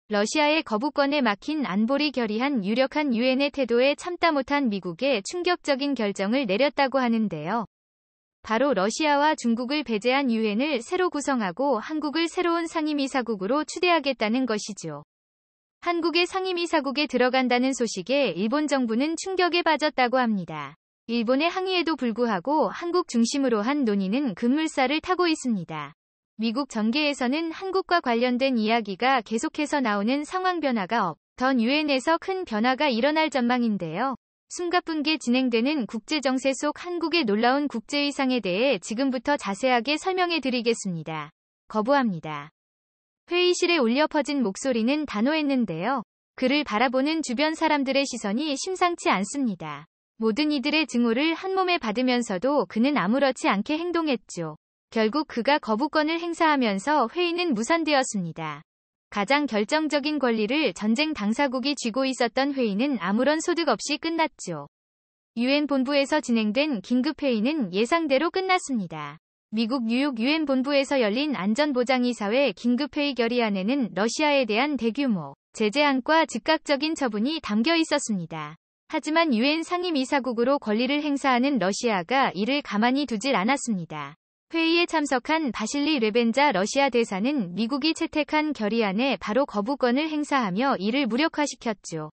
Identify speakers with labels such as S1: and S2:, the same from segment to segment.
S1: 러시아의 거부권에 막힌 안보리 결의한 유력한 유엔의 태도에 참다 못한 미국의 충격적인 결정을 내렸다고 하는데요. 바로 러시아와 중국을 배제한 유엔을 새로 구성하고 한국을 새로운 상임이사국으로 추대하겠다는 것이죠. 한국의 상임이사국에 들어간다는 소식에 일본 정부는 충격에 빠졌다고 합니다. 일본의 항의에도 불구하고 한국 중심으로 한 논의는 급물살을 타고 있습니다. 미국 전계에서는 한국과 관련된 이야기가 계속해서 나오는 상황 변화가 없던 유엔에서 큰 변화가 일어날 전망인데요. 숨가쁘게 진행되는 국제정세 속 한국의 놀라운 국제의상에 대해 지금부터 자세하게 설명해 드리겠습니다. 거부합니다. 회의실에 울려 퍼진 목소리는 단호했는데요. 그를 바라보는 주변 사람들의 시선이 심상치 않습니다. 모든 이들의 증오를 한몸에 받으면서도 그는 아무렇지 않게 행동했죠. 결국 그가 거부권을 행사하면서 회의는 무산되었습니다. 가장 결정적인 권리를 전쟁 당사국이 쥐고 있었던 회의는 아무런 소득 없이 끝났죠. 유엔 본부에서 진행된 긴급회의는 예상대로 끝났습니다. 미국 뉴욕 유엔 본부에서 열린 안전보장이사회 긴급회의 결의안에는 러시아에 대한 대규모 제재안과 즉각적인 처분이 담겨 있었습니다. 하지만 유엔 상임이사국으로 권리를 행사하는 러시아가 이를 가만히 두질 않았습니다. 회의에 참석한 바실리 레벤자 러시아 대사는 미국이 채택한 결의안에 바로 거부권을 행사하며 이를 무력화시켰죠.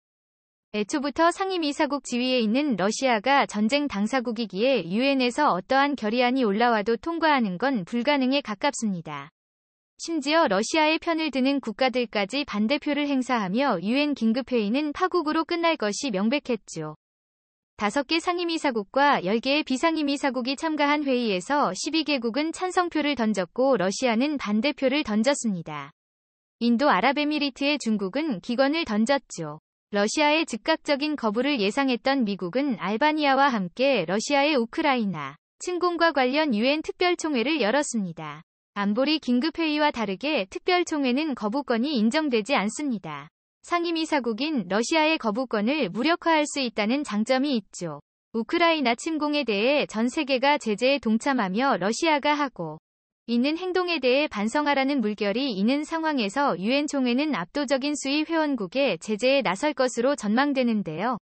S1: 애초부터 상임이사국 지위에 있는 러시아가 전쟁 당사국이기에 유엔에서 어떠한 결의안이 올라와도 통과하는 건 불가능에 가깝습니다. 심지어 러시아의 편을 드는 국가들까지 반대표를 행사하며 유엔 긴급회의는 파국으로 끝날 것이 명백했죠. 5개 상임이사국과 10개의 비상임이사국이 참가한 회의에서 12개국은 찬성표를 던졌고 러시아는 반대표를 던졌습니다. 인도 아랍에미리트의 중국은 기권을 던졌죠. 러시아의 즉각적인 거부를 예상했던 미국은 알바니아와 함께 러시아의 우크라이나 침공과 관련 유엔 특별총회를 열었습니다. 안보리 긴급회의와 다르게 특별총회는 거부권이 인정되지 않습니다. 상임이사국인 러시아의 거부권을 무력화할 수 있다는 장점이 있죠. 우크라이나 침공에 대해 전 세계가 제재에 동참하며 러시아가 하고 있는 행동에 대해 반성하라는 물결이 있는 상황에서 유엔 총회는 압도적인 수의 회원국의 제재에 나설 것으로 전망되는데요.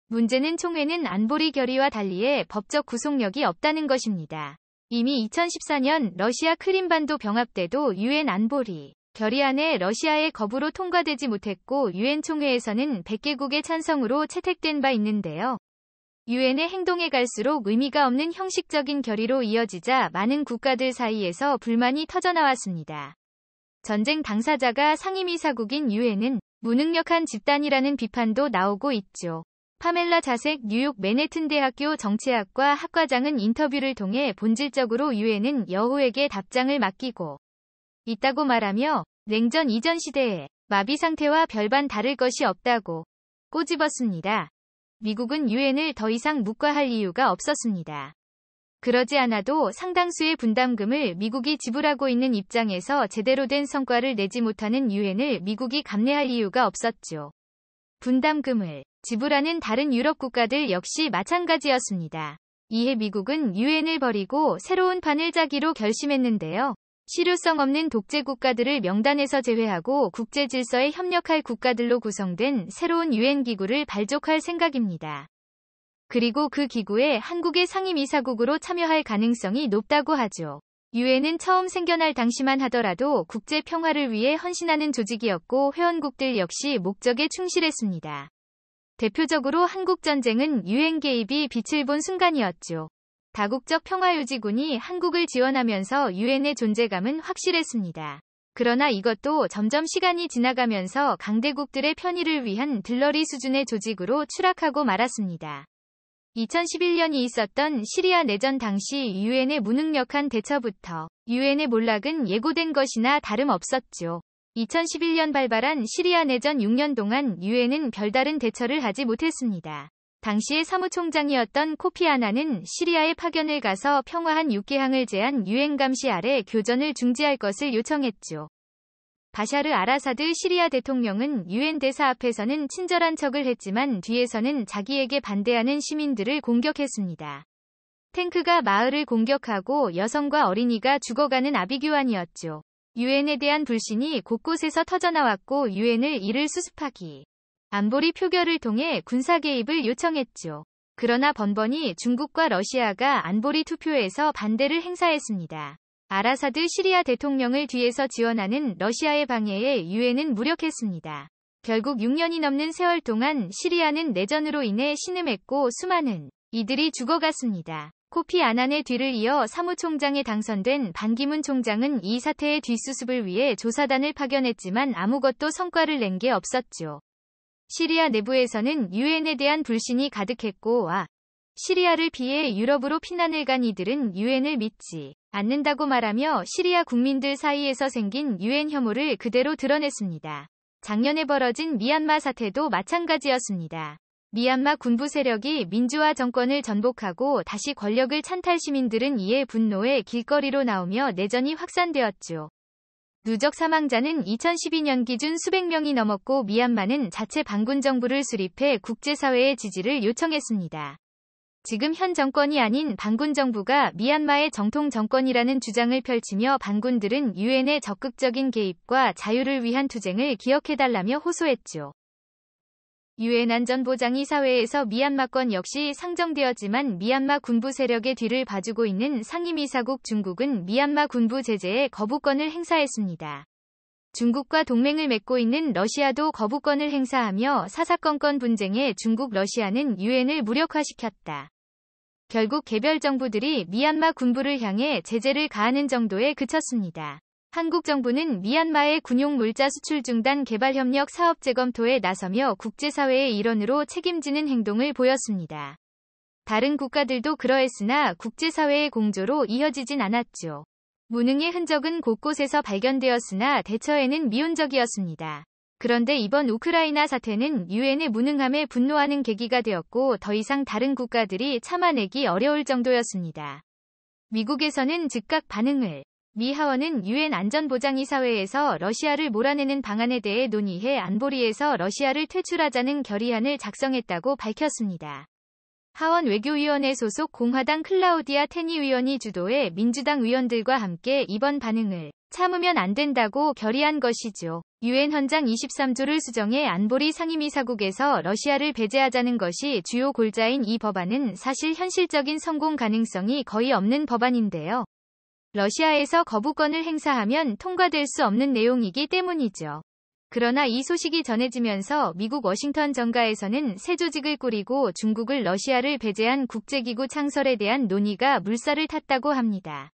S1: 문제는 총회는 안보리 결의와 달리의 법적 구속력이 없다는 것입니다. 이미 2014년 러시아 크림반도 병합 때도 유엔 안보리 결의안에 러시아의 거부로 통과되지 못했고 유엔 총회에서는 100개국의 찬성으로 채택된 바 있는데요. 유엔의 행동에 갈수록 의미가 없는 형식적인 결의로 이어지자 많은 국가들 사이에서 불만이 터져나왔습니다. 전쟁 당사자가 상임이사국인 유엔은 무능력한 집단이라는 비판도 나오고 있죠. 파멜라 자색 뉴욕 맨해튼 대학교 정치학과 학과장은 인터뷰를 통해 본질적으로 유엔은 여호에게 답장을 맡기고 있다고 말하며 냉전 이전 시대의 마비 상태와 별반 다를 것이 없다고 꼬집었습니다. 미국은 유엔을 더 이상 묵과할 이유가 없었습니다. 그러지 않아도 상당수의 분담금을 미국이 지불하고 있는 입장에서 제대로 된 성과를 내지 못하는 유엔을 미국이 감내할 이유가 없었죠. 분담금을 지불하는 다른 유럽 국가들 역시 마찬가지였습니다. 이에 미국은 유엔을 버리고 새로운 판을 짜기로 결심했는데요. 실효성 없는 독재 국가들을 명단에서 제외하고 국제 질서에 협력할 국가들로 구성된 새로운 유엔 기구를 발족할 생각입니다. 그리고 그 기구에 한국의 상임이사국으로 참여할 가능성이 높다고 하죠. 유엔은 처음 생겨날 당시만 하더라도 국제 평화를 위해 헌신하는 조직이었고 회원국들 역시 목적에 충실했습니다. 대표적으로 한국전쟁은 유엔 개입이 빛을 본 순간이었죠. 다국적 평화유지군이 한국을 지원하면서 유엔의 존재감은 확실했습니다. 그러나 이것도 점점 시간이 지나가면서 강대국들의 편의를 위한 들러리 수준의 조직으로 추락하고 말았습니다. 2011년이 있었던 시리아 내전 당시 유엔의 무능력한 대처부터 유엔의 몰락은 예고된 것이나 다름없었죠. 2011년 발발한 시리아 내전 6년 동안 유엔은 별다른 대처를 하지 못했습니다. 당시의 사무총장이었던 코피 아난은 시리아에 파견을 가서 평화한 6개항을 제한 유엔 감시 아래 교전을 중지할 것을 요청했죠. 바샤르 아라사드 시리아 대통령은 유엔 대사 앞에서는 친절한 척을 했지만 뒤에서는 자기에게 반대하는 시민들을 공격했습니다. 탱크가 마을을 공격하고 여성과 어린이가 죽어가는 아비규환이었죠. 유엔에 대한 불신이 곳곳에서 터져나왔고 유엔을 이를 수습하기. 안보리 표결을 통해 군사 개입을 요청했죠. 그러나 번번이 중국과 러시아가 안보리 투표에서 반대를 행사했습니다. 아라사드 시리아 대통령을 뒤에서 지원하는 러시아의 방해에 유엔은 무력했습니다. 결국 6년이 넘는 세월 동안 시리아는 내전으로 인해 신음했고 수많은 이들이 죽어갔습니다. 코피 아난의 뒤를 이어 사무총장에 당선된 반기문 총장은 이 사태의 뒷수습을 위해 조사단을 파견했지만 아무것도 성과를 낸 게 없었죠. 시리아 내부에서는 유엔에 대한 불신이 가득했고 시리아를 피해 유럽으로 피난을 간 이들은 유엔을 믿지 않는다고 말하며 시리아 국민들 사이에서 생긴 유엔 혐오를 그대로 드러냈습니다. 작년에 벌어진 미얀마 사태도 마찬가지였습니다. 미얀마 군부 세력이 민주화 정권을 전복하고 다시 권력을 찬탈 시민들은 이에 분노의 길거리로 나오며 내전이 확산되었죠. 누적 사망자는 2012년 기준 수백 명이 넘었고 미얀마는 자체 반군 정부를 수립해 국제사회의 지지를 요청했습니다. 지금 현 정권이 아닌 반군 정부가 미얀마의 정통 정권이라는 주장을 펼치며 반군들은 유엔의 적극적인 개입과 자유를 위한 투쟁을 기억해달라며 호소했죠. 유엔 안전보장이사회에서 미얀마권 역시 상정되었지만 미얀마 군부 세력의 뒤를 봐주고 있는 상임이사국 중국은 미얀마 군부 제재에 거부권을 행사했습니다. 중국과 동맹을 맺고 있는 러시아도 거부권을 행사하며 사사건건 분쟁에 중국 러시아는 유엔을 무력화시켰다. 결국 개별 정부들이 미얀마 군부를 향해 제재를 가하는 정도에 그쳤습니다. 한국 정부는 미얀마의 군용 물자 수출 중단 개발협력 사업 재검토에 나서며 국제사회의 일원으로 책임지는 행동을 보였습니다. 다른 국가들도 그러했으나 국제사회의 공조로 이어지진 않았죠. 무능의 흔적은 곳곳에서 발견되었으나 대처에는 미온적이었습니다. 그런데 이번 우크라이나 사태는 유엔의 무능함에 분노하는 계기가 되었고 더 이상 다른 국가들이 참아내기 어려울 정도였습니다. 미국에서는 즉각 반응을 미 하원은 유엔 안전보장이사회에서 러시아를 몰아내는 방안에 대해 논의해 안보리에서 러시아를 퇴출하자는 결의안을 작성했다고 밝혔습니다. 하원 외교위원회 소속 공화당 클라우디아 테니 의원이 주도해 민주당 의원들과 함께 이번 반응을 참으면 안 된다고 결의한 것이죠. 유엔 헌장 23조를 수정해 안보리 상임이사국에서 러시아를 배제하자는 것이 주요 골자인 이 법안은 사실 현실적인 성공 가능성이 거의 없는 법안인데요. 러시아에서 거부권을 행사하면 통과될 수 없는 내용이기 때문이죠. 그러나 이 소식이 전해지면서 미국 워싱턴 정가에서는 새 조직을 꾸리고 중국을 러시아를 배제한 국제기구 창설에 대한 논의가 물살을 탔다고 합니다.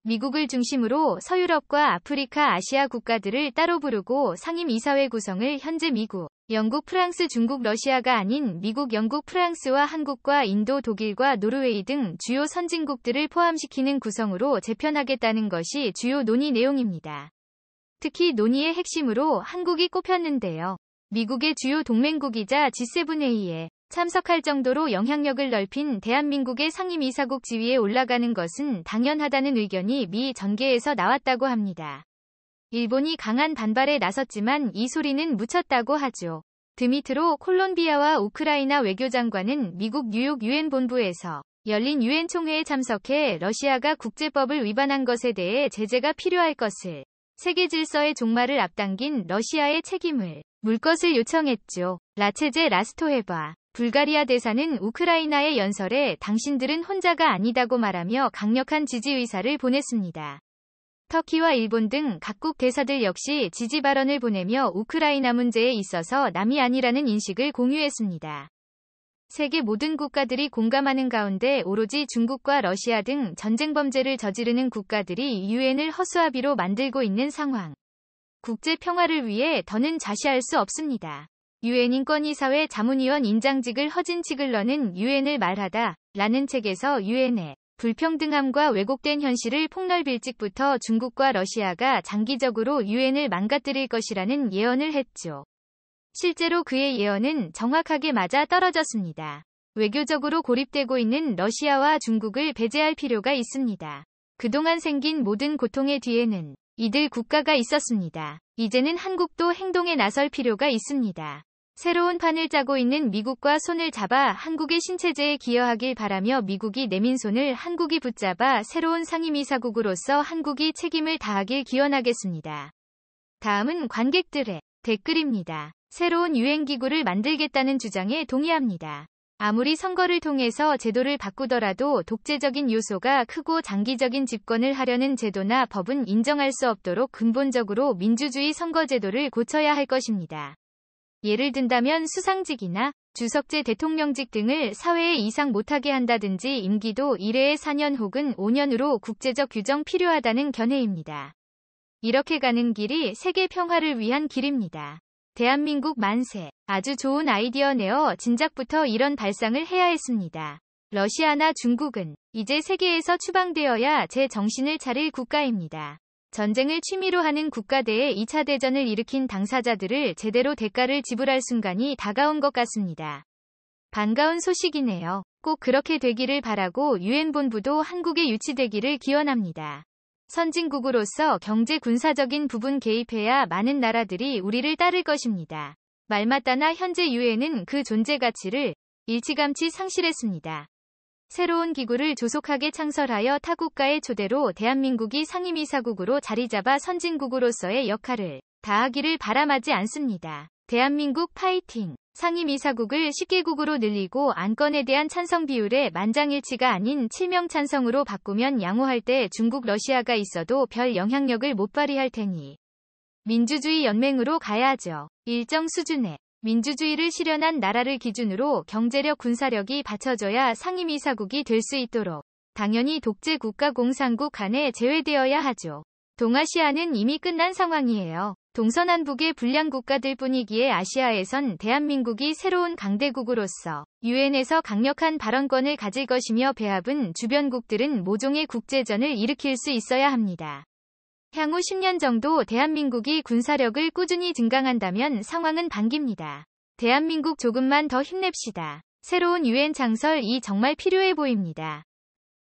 S1: 미국을 중심으로 서유럽과 아프리카, 아시아 국가들을 따로 부르고 상임이사회 구성을 현재 미국, 영국, 프랑스, 중국, 러시아가 아닌 미국, 영국, 프랑스와 한국과 인도, 독일과 노르웨이 등 주요 선진국들을 포함시키는 구성으로 재편하겠다는 것이 주요 논의 내용입니다. 특히 논의의 핵심으로 한국이 꼽혔는데요. 미국의 주요 동맹국이자 G7회의에 참석할 정도로 영향력을 넓힌 대한민국의 상임이사국 지위에 올라가는 것은 당연하다는 의견이 미 전계에서 나왔다고 합니다. 일본이 강한 반발에 나섰지만 이 소리는 묻혔다고 하죠. 드미트로 콜롬비아와 우크라이나 외교장관은 미국 뉴욕 유엔 본부에서 열린 유엔 총회에 참석해 러시아가 국제법을 위반한 것에 대해 제재가 필요할 것을, 세계 질서의 종말을 앞당긴 러시아의 책임을 물 것을 요청했죠. 라체제 라스토헤바 불가리아 대사는 우크라이나의 연설에 당신들은 혼자가 아니다고 말하며 강력한 지지 의사를 보냈습니다. 터키와 일본 등 각국 대사들 역시 지지 발언을 보내며 우크라이나 문제에 있어서 남이 아니라는 인식을 공유했습니다. 세계 모든 국가들이 공감하는 가운데 오로지 중국과 러시아 등 전쟁 범죄를 저지르는 국가들이 유엔을 허수아비로 만들고 있는 상황. 국제 평화를 위해 더는 좌시할 수 없습니다. 유엔 인권이사회 자문위원 인장직을 허진 치글러는 유엔을 말하다 라는 책에서 유엔의 불평등함과 왜곡된 현실을 폭넓일찍부터 중국과 러시아가 장기적으로 유엔을 망가뜨릴 것이라는 예언을 했죠. 실제로 그의 예언은 정확하게 맞아 떨어졌습니다. 외교적으로 고립되고 있는 러시아와 중국을 배제할 필요가 있습니다. 그동안 생긴 모든 고통의 뒤에는 이들 국가가 있었습니다. 이제는 한국도 행동에 나설 필요가 있습니다. 새로운 판을 짜고 있는 미국과 손을 잡아 한국의 신체제에 기여하길 바라며 미국이 내민 손을 한국이 붙잡아 새로운 상임이사국으로서 한국이 책임을 다하길 기원하겠습니다. 다음은 관객들의 댓글입니다. 새로운 유엔기구를 만들겠다는 주장에 동의합니다. 아무리 선거를 통해서 제도를 바꾸더라도 독재적인 요소가 크고 장기적인 집권을 하려는 제도나 법은 인정할 수 없도록 근본적으로 민주주의 선거제도를 고쳐야 할 것입니다. 예를 든다면 수상직이나 주석제 대통령직 등을 사회에 이상 못하게 한다든지 임기도 1회에 4년 혹은 5년으로 국제적 규정 필요하다는 견해입니다. 이렇게 가는 길이 세계 평화를 위한 길입니다. 대한민국 만세. 아주 좋은 아이디어네요. 진작부터 이런 발상을 해야 했습니다. 러시아나 중국은 이제 세계에서 추방되어야 제 정신을 차릴 국가입니다. 전쟁을 취미로 하는 국가대에 2차 대전을 일으킨 당사자들을 제대로 대가를 지불할 순간이 다가온 것 같습니다. 반가운 소식이네요. 꼭 그렇게 되기를 바라고 유엔 본부도 한국에 유치되기를 기원합니다. 선진국으로서 경제 군사적인 부분 개입해야 많은 나라들이 우리를 따를 것입니다. 말맞다나 현재 유엔은 그 존재 가치를 일찌감치 상실했습니다. 새로운 기구를 조속하게 창설하여 타국가의 초대로 대한민국이 상임이사국으로 자리잡아 선진국으로서의 역할을 다하기를 바람하지 않습니다. 대한민국 파이팅! 상임이사국을 10개국으로 늘리고 안건에 대한 찬성 비율의 만장일치가 아닌 7명 찬성으로 바꾸면 양호할 때 중국 러시아가 있어도 별 영향력을 못 발휘할 테니 민주주의 연맹으로 가야죠. 일정 수준의 민주주의를 실현한 나라를 기준으로 경제력 군사력이 받쳐져야 상임이사국이 될 수 있도록 당연히 독재 국가 공산국 간에 제외되어야 하죠. 동아시아는 이미 끝난 상황이에요. 동서남북의 불량 국가들 뿐이기에 아시아에선 대한민국이 새로운 강대국으로서 유엔에서 강력한 발언권을 가질 것이며 배합은 주변국들은 모종의 국제전을 일으킬 수 있어야 합니다. 향후 10년 정도 대한민국이 군사력을 꾸준히 증강한다면 상황은 반깁니다. 대한민국 조금만 더 힘냅시다. 새로운 유엔 창설이 정말 필요해 보입니다.